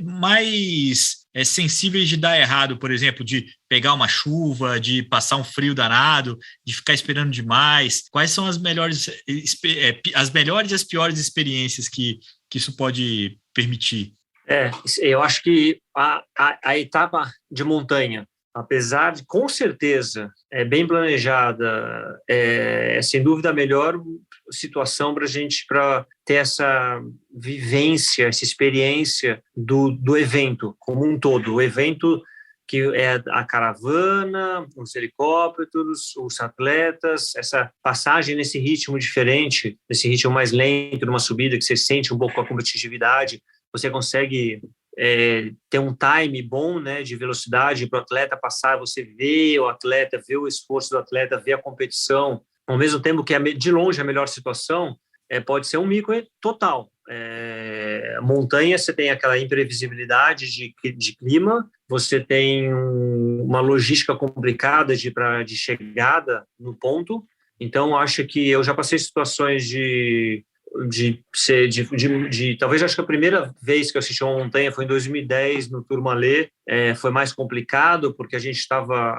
mais sensíveis de dar errado, por exemplo, de pegar uma chuva, de passar um frio danado, de ficar esperando demais? Quais são as melhores e as piores experiências que isso pode permitir? Eu acho que a etapa de montanha, apesar de, com certeza, bem planejada, sem dúvida a melhor situação para a gente ter essa vivência, essa experiência do evento como um todo. O evento que é a caravana, os helicópteros, os atletas, essa passagem nesse ritmo diferente, nesse ritmo mais lento, numa subida que você sente um pouco a competitividade, você consegue ter um time bom, né, de velocidade para o atleta passar, você vê o atleta, vê o esforço do atleta, vê a competição, ao mesmo tempo que de longe a melhor situação, pode ser um mico total. Montanha, você tem aquela imprevisibilidade de clima, você tem uma logística complicada de chegada no ponto. Então, acho que eu já passei situações de talvez acho que a primeira vez que eu assisti uma montanha foi em 2010 no Tourmalet. Foi mais complicado porque a gente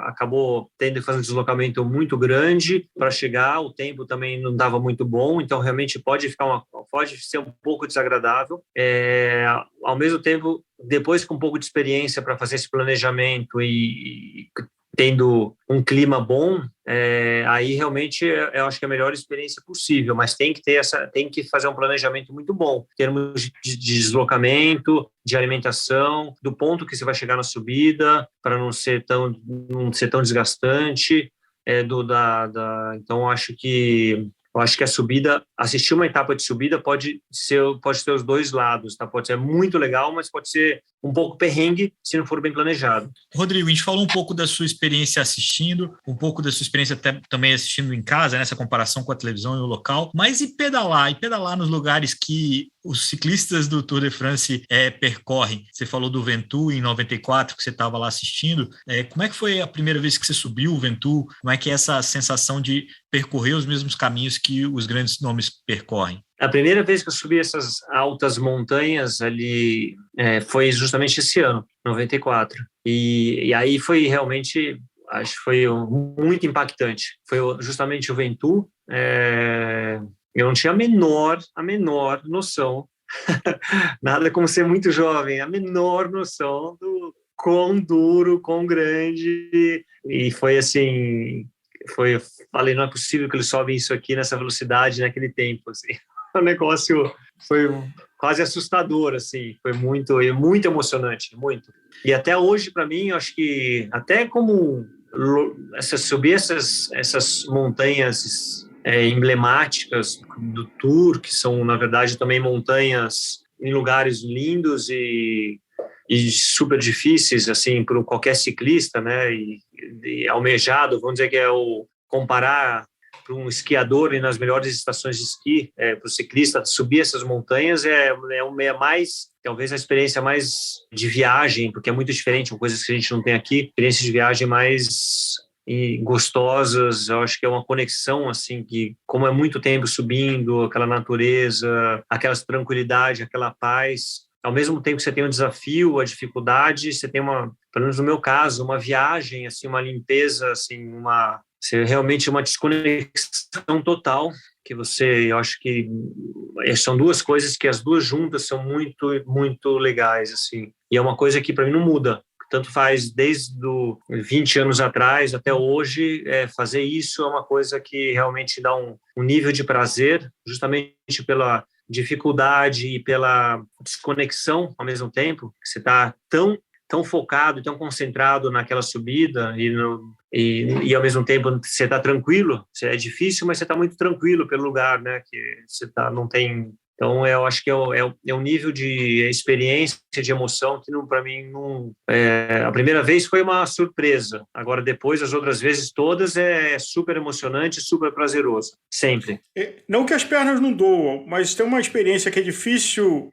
acabou tendo que fazer um deslocamento muito grande para chegar, o tempo também não estava muito bom, então realmente pode ser um pouco desagradável. Ao mesmo tempo, depois com um pouco de experiência para fazer esse planejamento e tendo um clima bom, aí realmente eu acho que é a melhor experiência possível, mas tem que fazer um planejamento muito bom, em termos de deslocamento, de alimentação, do ponto que você vai chegar na subida, para não ser tão desgastante. Então eu acho que a subida, assistir uma etapa de subida pode ter os dois lados, tá? Pode ser muito legal, mas pode ser um pouco perrengue se não for bem planejado. Rodrigo, a gente falou um pouco da sua experiência assistindo, um pouco da sua experiência também assistindo em casa, nessa comparação com a televisão e o local, mas e pedalar nos lugares que os ciclistas do Tour de France percorrem? Você falou do Ventoux em 94, que você estava lá assistindo. Como é que foi a primeira vez que você subiu o Ventoux? Como é que é essa sensação de percorrer os mesmos caminhos que os grandes nomes percorrem? A primeira vez que eu subi essas altas montanhas ali foi justamente esse ano, 94. E aí foi realmente, acho que foi muito impactante. Foi justamente o Ventoux. Eu não tinha a menor noção, nada como ser muito jovem, a menor noção do quão duro, quão grande. E foi assim, falei, não é possível que eles sobem isso aqui nessa velocidade, naquele tempo, assim. O negócio foi quase assustador, assim, foi muito emocionante, muito. E até hoje, para mim, eu acho que até como subir essas montanhas emblemáticas do Tour, que são, na verdade, também montanhas em lugares lindos e super difíceis, assim, para qualquer ciclista, né, e almejado, vamos dizer que comparar para um esquiador e nas melhores estações de esqui, para o ciclista subir essas montanhas talvez a experiência mais de viagem, porque é muito diferente, coisas que a gente não tem aqui, experiências de viagem mais gostosas. Eu acho que é uma conexão, assim, que como é muito tempo subindo, aquela natureza, aquela tranquilidade, aquela paz, ao mesmo tempo que você tem um desafio, a dificuldade, você tem pelo menos no meu caso, uma viagem, assim, uma limpeza, assim, realmente uma desconexão total, que eu acho que são duas coisas que as duas juntas são muito, muito legais, assim. E é uma coisa que para mim não muda. Tanto faz desde 20 anos atrás até hoje, fazer isso é uma coisa que realmente dá um nível de prazer, justamente pela dificuldade e pela desconexão ao mesmo tempo, que você está tão focado, tão concentrado naquela subida e ao mesmo tempo você está tranquilo. É difícil, mas você está muito tranquilo pelo lugar, né? Que você não tem. Então, eu acho que é um nível de experiência, de emoção que, para mim, a primeira vez foi uma surpresa. Agora, depois, as outras vezes todas, é super emocionante, super prazeroso, sempre. Não que as pernas não doam, mas tem uma experiência que é difícil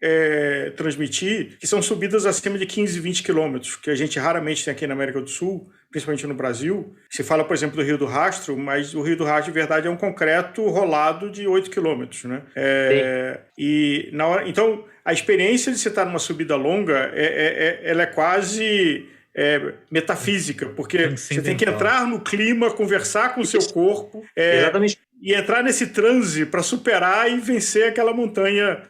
transmitir, que são subidas acima de 15, 20 quilômetros, que a gente raramente tem aqui na América do Sul, principalmente no Brasil. Se fala, por exemplo, do Rio do Rastro, mas o Rio do Rastro, de verdade, é um concreto rolado de 8 quilômetros, né? Então, a experiência de você estar numa subida longa, ela é quase metafísica, porque você tem que entrar no clima, conversar com o seu corpo. Exatamente. E entrar nesse transe para superar e vencer aquela montanha,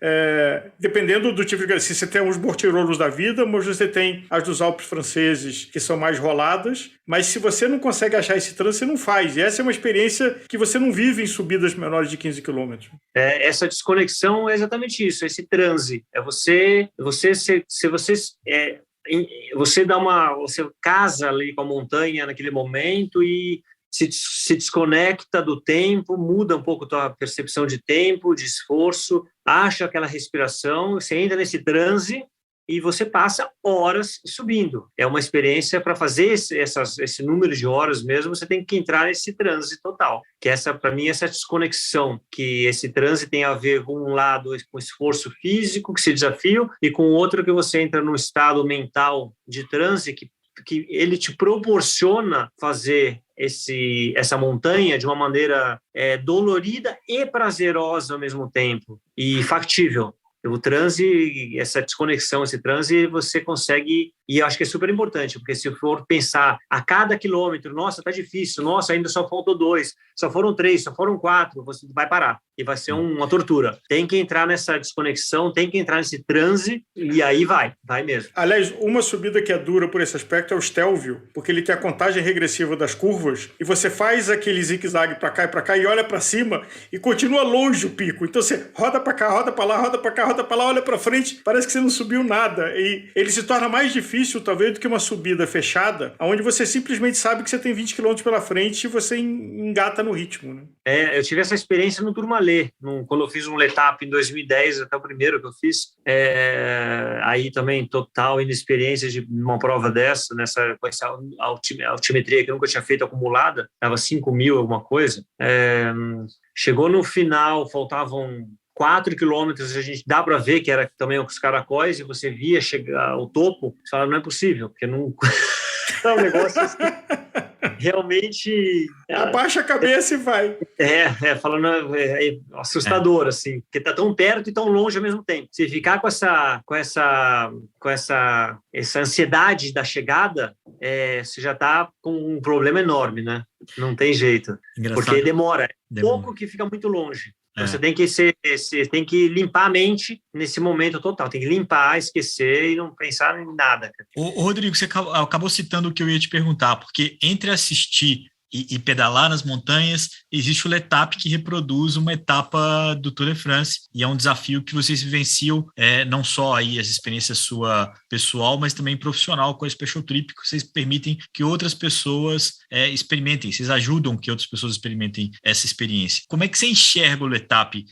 dependendo do tipo de... Se você tem uns mortirolos da vida, mas você tem as dos Alpes franceses, que são mais roladas, mas se você não consegue achar esse transe, você não faz. E essa é uma experiência que você não vive em subidas menores de 15 quilômetros. Essa desconexão é exatamente isso, esse transe. Você casa ali com a montanha naquele momento e se desconecta do tempo, muda um pouco a tua percepção de tempo, de esforço, acha aquela respiração, você entra nesse transe e você passa horas subindo. É uma experiência para fazer esse número de horas mesmo, você tem que entrar nesse transe total. Que para mim, essa desconexão, que esse transe tem a ver com um lado com esforço físico, que se desafio, e com outro que você entra num estado mental de transe, que que ele te proporciona fazer essa montanha de uma maneira dolorida e prazerosa ao mesmo tempo, e factível. O transe, essa desconexão, esse transe, você consegue, e eu acho que é super importante, porque se for pensar a cada quilômetro, nossa, tá difícil, nossa, ainda só faltou 2, só foram 3, só foram 4, você vai parar, e vai ser uma tortura. Tem que entrar nessa desconexão, tem que entrar nesse transe, e aí vai mesmo. Aliás, uma subida que é dura por esse aspecto é o Stelvio, porque ele tem a contagem regressiva das curvas, e você faz aquele zigue-zague para cá, e olha para cima, e continua longe o pico. Então você roda para cá, roda para lá, roda para cá, roda para lá, olha para frente, parece que você não subiu nada. E ele se torna mais difícil, talvez, do que uma subida fechada, onde você simplesmente sabe que você tem 20 km pela frente e você engata no ritmo, né? Eu tive essa experiência no Tourmalet, quando eu fiz um L'Étape em 2010, até o primeiro que eu fiz. Aí também total inexperiência de uma prova dessa, com essa altimetria que eu nunca tinha feito acumulada, estava 5.000 alguma coisa. Chegou no final, faltavam 4 quilômetros, a gente dá para ver que era também os caracóis, e você via chegar ao topo, você fala, não é possível, porque não... é um negócio assim, realmente... Abaixa a cabeça e vai. Falando, é assustador, assim, porque tá tão perto e tão longe ao mesmo tempo. Se ficar com essa ansiedade da chegada, você já tá com um problema enorme, né? Não tem jeito. Engraçado. Porque demora. Pouco que fica muito longe. Então, você tem que limpar a mente nesse momento total. Tem que limpar, esquecer e não pensar em nada. Ô, Rodrigo, você acabou citando o que eu ia te perguntar, porque entre assistir e pedalar nas montanhas, existe o L'Étape, que reproduz uma etapa do Tour de France, e é um desafio que vocês vivenciam, não só aí as experiências sua pessoal, mas também profissional com a Special Trip, que vocês permitem que outras pessoas experimentem, vocês ajudam que outras pessoas experimentem essa experiência. Como é que você enxerga o L'Étape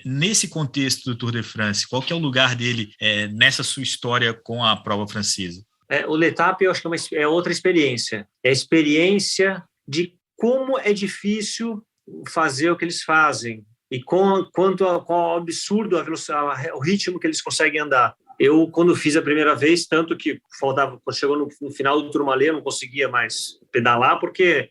nesse contexto do Tour de France? Qual que é o lugar dele nessa sua história com a prova francesa? O L'Étape, eu acho que é outra experiência. É a experiência de como é difícil fazer o que eles fazem e qual absurdo o ritmo que eles conseguem andar. Eu, quando fiz a primeira vez, tanto que faltava, quando chegou no final do Tourmalet, eu não conseguia mais pedalar, porque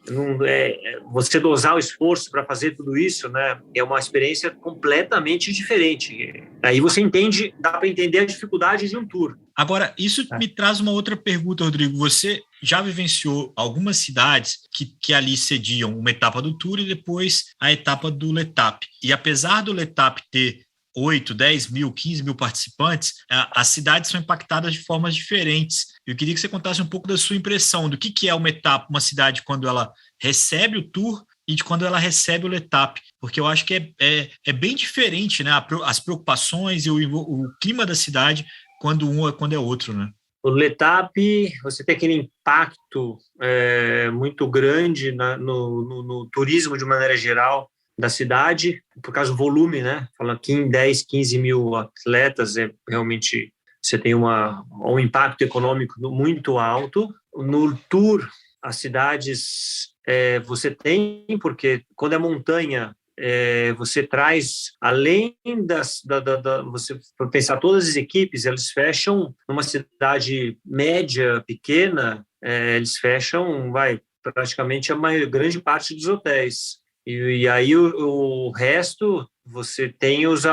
você dosar o esforço para fazer tudo isso, né, é uma experiência completamente diferente. Aí você entende, dá para entender a dificuldade de um tour. Agora, isso me traz uma outra pergunta, Rodrigo. Você já vivenciou algumas cidades que ali cediam uma etapa do Tour e depois a etapa do L'Étape. E apesar do L'Étape ter 8, 10 mil, 15 mil participantes, as cidades são impactadas de formas diferentes. Eu queria que você contasse um pouco da sua impressão do que é uma etapa, uma cidade quando ela recebe o Tour e de quando ela recebe o L'Étape, porque eu acho que é bem diferente, né? As preocupações e o clima da cidade quando é outro, né? O L'Étape, você tem aquele impacto muito grande no turismo de maneira geral da cidade, por causa do volume, né? Falando aqui em 10, 15 mil atletas, realmente você tem um impacto econômico muito alto. No Tour, as cidades você tem, porque quando é montanha, você traz, além você for pensar todas as equipes, eles fecham numa cidade média, pequena, eles fecham, praticamente a grande parte dos hotéis. E aí o resto, você tem os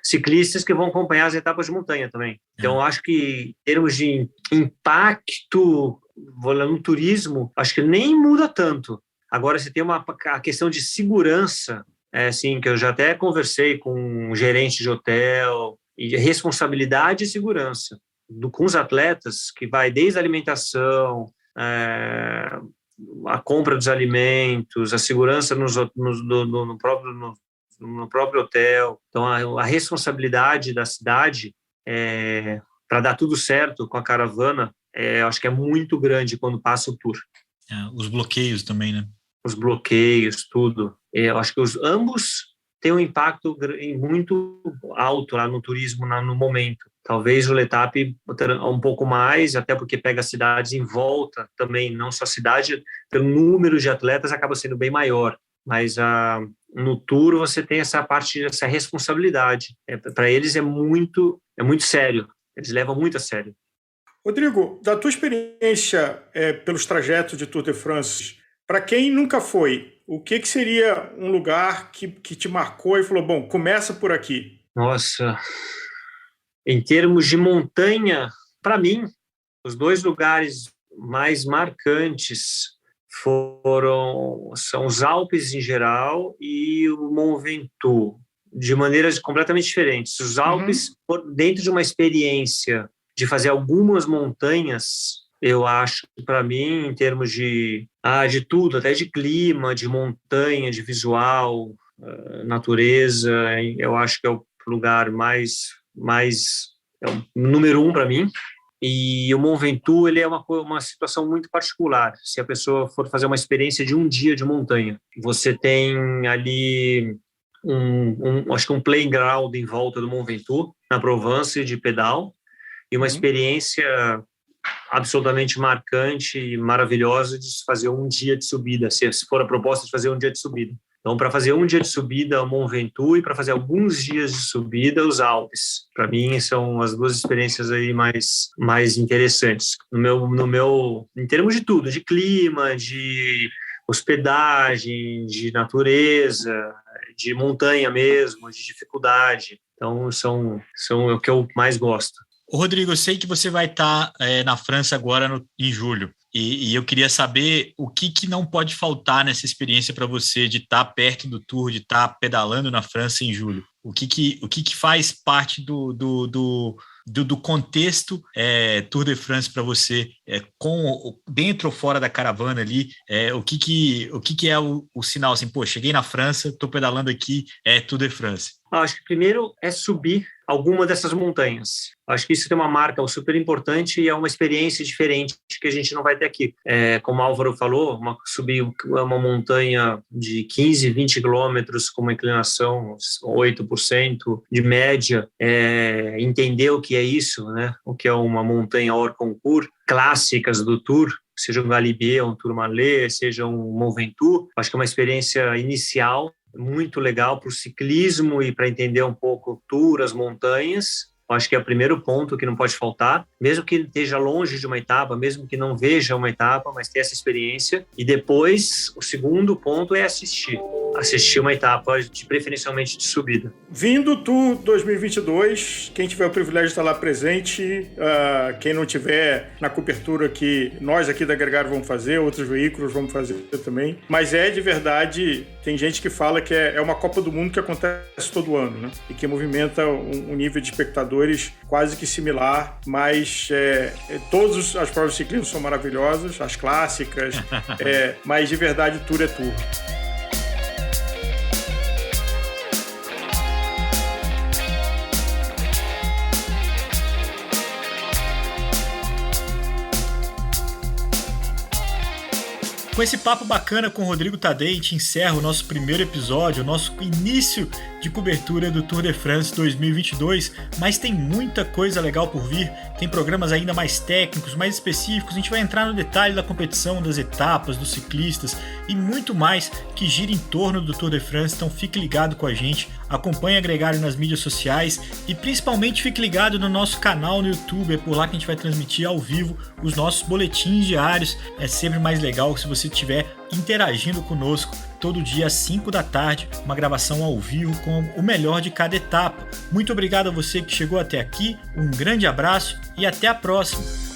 ciclistas que vão acompanhar as etapas de montanha também. Então, eu acho que, em termos de impacto no turismo, acho que nem muda tanto. Agora, você tem a questão de segurança, assim, que eu já até conversei com um gerente de hotel, e responsabilidade e segurança com os atletas, que vai desde a alimentação, a compra dos alimentos, a segurança no próprio hotel. Então, a responsabilidade da cidade para dar tudo certo com a caravana, acho que é muito grande quando passa o tour. Os bloqueios também, né? Os bloqueios, tudo. Eu acho que ambos têm um impacto muito alto lá no turismo no momento. Talvez o L'Étape um pouco mais, até porque pega cidades em volta também, não só a cidade, pelo número de atletas acaba sendo bem maior. Mas no Tour você tem essa parte, essa responsabilidade. Para eles é muito sério. Eles levam muito a sério. Rodrigo, da tua experiência pelos trajetos de Tour de France, para quem nunca foi, o que seria um lugar que te marcou e falou, bom, começa por aqui? Nossa, em termos de montanha, para mim, os 2 lugares mais marcantes são os Alpes em geral e o Mont Ventoux, de maneiras completamente diferentes. Os Alpes, dentro de uma experiência de fazer algumas montanhas, eu acho, para mim, em termos de tudo, até de clima, de montanha, de visual, natureza, eu acho que é o lugar mais é o número 1 para mim. E o Mont Ventoux, ele é uma situação muito particular. Se a pessoa for fazer uma experiência de um dia de montanha, você tem ali acho que um playground em volta do Mont Ventoux, na Provence, de pedal, e uma experiência absolutamente marcante e maravilhosa de se fazer um dia de subida, se for a proposta de fazer um dia de subida. Então, para fazer um dia de subida, o Mont Ventoux, e para fazer alguns dias de subida, os Alpes. Para mim, são as 2 experiências aí mais interessantes. Em termos de tudo, de clima, de hospedagem, de natureza, de montanha mesmo, de dificuldade. Então, são o que eu mais gosto. Rodrigo, eu sei que você vai estar na França agora em julho. E eu queria saber o que não pode faltar nessa experiência para você de estar perto do Tour, de estar pedalando na França em julho. O que faz parte do contexto Tour de France para você, dentro ou fora da caravana ali, o que é o sinal assim, pô, cheguei na França, estou pedalando aqui, Tour de France? Acho que primeiro é subir alguma dessas montanhas. Acho que isso tem uma marca super importante e é uma experiência diferente que a gente não vai ter aqui. Como o Álvaro falou, subir uma montanha de 15, 20 quilômetros com uma inclinação 8% de média, entender o que é isso, né? O que é uma montanha hors concours, clássicas do Tour, seja um Galibier, um Tourmalet, seja um Mont Ventoux. Acho que é uma experiência inicial muito legal para o ciclismo e para entender um pouco o Tour, as montanhas. Acho que é o primeiro ponto que não pode faltar, mesmo que esteja longe de uma etapa, mesmo que não veja uma etapa, mas ter essa experiência. E depois, o segundo ponto é assistir uma etapa, preferencialmente de subida. Vindo Tour 2022, quem tiver o privilégio de estar lá presente, quem não tiver na cobertura que nós aqui da Gregário vamos fazer, outros veículos vamos fazer também, mas de verdade, tem gente que fala que é uma Copa do Mundo que acontece todo ano, né? E que movimenta um nível de espectadores quase que similar, mas todas as provas de ciclismo são maravilhosas, as clássicas, mas de verdade Tour é Tour. Com esse papo bacana com o Rodrigo Tadei, a gente encerra o nosso primeiro episódio, o nosso início de cobertura do Tour de France 2022, mas tem muita coisa legal por vir, tem programas ainda mais técnicos, mais específicos, a gente vai entrar no detalhe da competição, das etapas, dos ciclistas e muito mais que gira em torno do Tour de France, então fique ligado com a gente, acompanhe a Gregário nas mídias sociais e principalmente fique ligado no nosso canal no YouTube, é por lá que a gente vai transmitir ao vivo os nossos boletins diários, é sempre mais legal se você estiver interagindo conosco todo dia às 5 da tarde, uma gravação ao vivo com o melhor de cada etapa. Muito obrigado a você que chegou até aqui, um grande abraço e até a próxima!